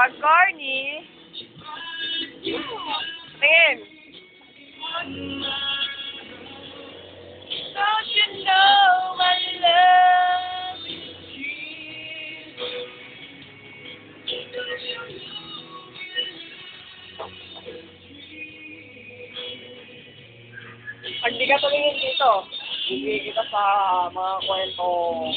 Pag corny. Tingin. Don't you know my love is pag di ka tumingin dito, bibigyan kita sa mga kwento.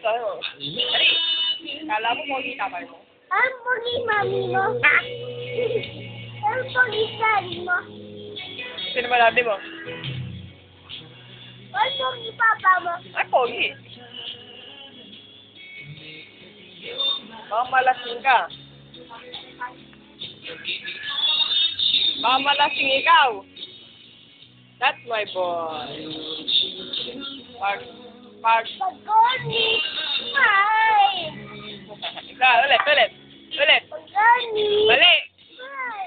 Sa'yo. Dali. Kala mo pogi tatay mo? Ang pogi mami mo. Ang pogi daddy mo. Sino ba daddy mo? Ang pogi papa mo. Ay, pogi. Baka malasing ka. Baka malasing ikaw. That's my boy. Pag. Pag corny. Hi. Ikaw, ulit. Pag corny. Mali. Hi.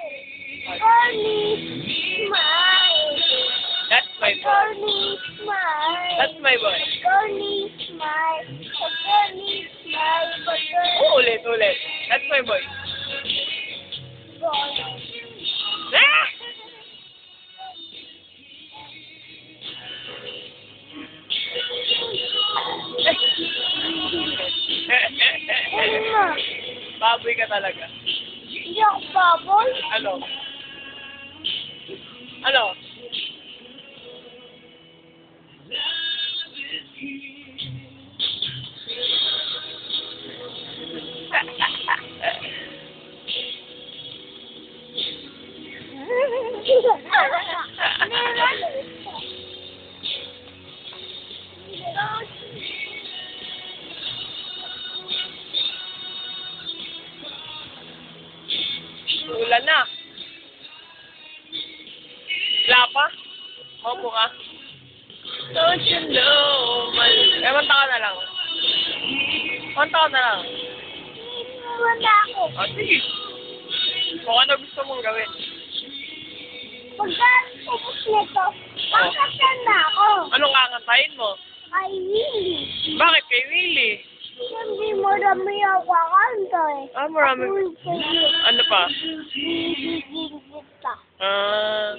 Corny. Smile. That's my boy. Corny. Smile. That's my boy. Corny. Smile. Corny. Smile. Ulit. That's my boy. Ah! Baboy ka talaga. Hindi ako baboy. Ano? Ano? Ulan na. Wala pa? Maupo ka? Don't you know, man. Manta ka na lang. Manta ka na lang. Wala ako. O, sige. Kung ano gusto mong gawin. Pagka ubos nito, kakatan na ako. Anong kakantahin mo? Ay, Willy. Bakit kay Willie? Hindi mo dami ako kakanta eh. Ah, marami. Ano pa? Kita. Ah.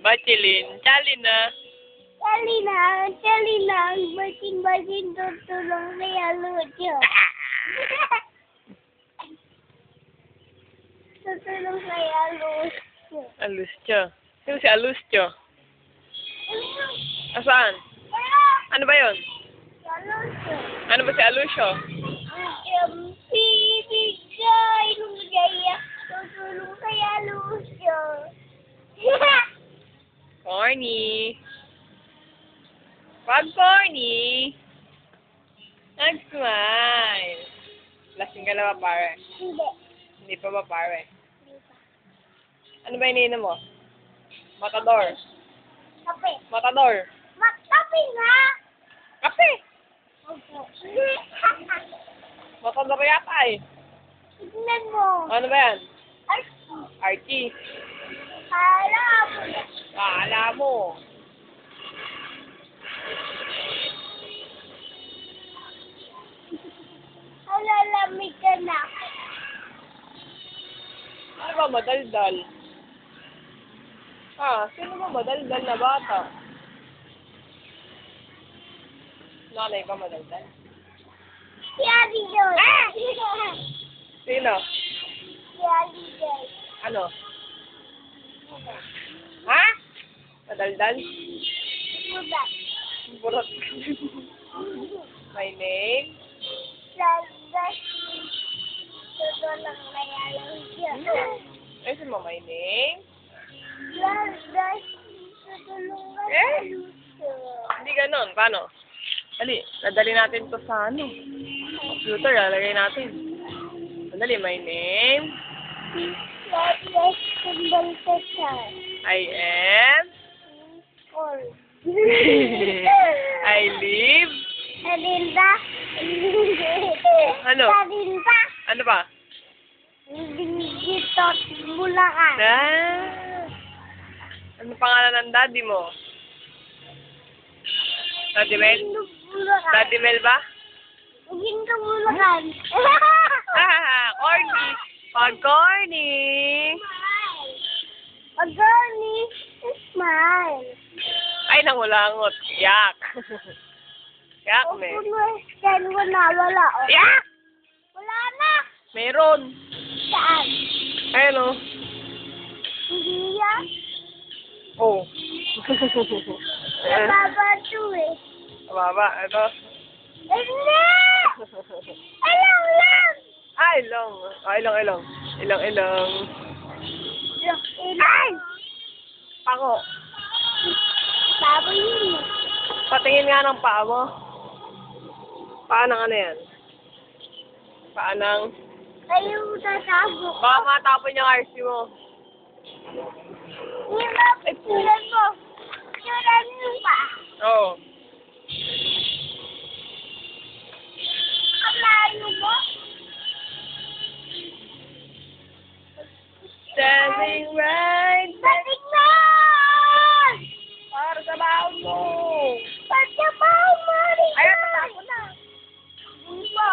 Bachelin. Chalin na. Tali na, batin tutulong kaya Lucio. Tutulong kaya Lucio. Alusyo. Sino si Alusyo? Asaan? Ano ba yun? Lucio. Ano ba si Alusyo? Bibigay ng gaya, tutulong kaya Lucio. Corny. Pag corny. Nag-smile. Lasing ka na ba, pare? Hindi. Hindi pa ba, pare? Ano ba iniinom mo? Matador. Kape. Matador. Magkape nga. Kape. Hindi. Matador yata eh. Tignan mo. Ano ba yan? Ay, Archie. alam mo. Kala mo. Alalamig ka na. Ano ba madaldal? Sino ba madaldal na bata? Nanay ba madaldal? Si Adi Joy. Sino? Si Adi Joy. Ano? Ha? Madaldal? Budak. Burot. My name? Landas. Tutulong kaya Lucio. Ay, sino my name? Landas. Tutulong kaya Lucio. Hindi ganon. Paano? Dali, nadali natin to sa ano? Computer, lalagay natin. Dali, my name? Landas. Tumbal ka siya. I am? Or. I live? Alinda. Ano? Alinda. Ano ba? Dito, Bulacan. Ano pangalan ng daddy mo? Daddy Mel? Bulacan. Daddy Mel ba? Ugin ka Bulacan. Corny. Pag corny. Pag-girly, smile. Ay, nangulangot. Yak. Yak, me. Saan ko na wala, oh. Yak! Wala na. Meron. Saan? Ayun, oh. Hindi yan. Oh. Nababa ito eh. Baba, ito. Hindi! Alam lang! Ay, ilong. Ah, ilong. Ilong. Ay! Pango. Baboy yun. Patingin nga ng paa mo. Paa ng ano yan? Paa ng... Kayo tatago. Baka matapon yung RC mo. Hindi ba? Sulan mo. Sulan mo pa. Oo. Ang layo mo. Standing right Batik na! para sa baon mo. Batik pa, Mari. Ayun, tatapon na. Hindi mo.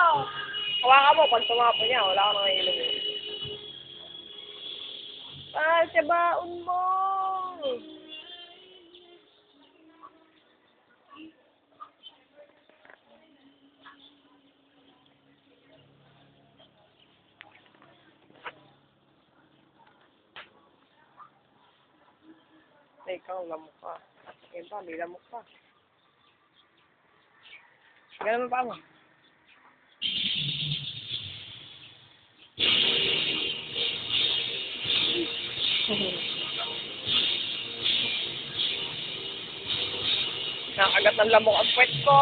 Hawakan mo, pag tumapo niya, wala ka mga ilong. Para sa baon mo. Ikaw, lamok ka. Yan pa, may lamok pa. Ganun mo pa mo. Nakagat ng lamok ang puwet ko.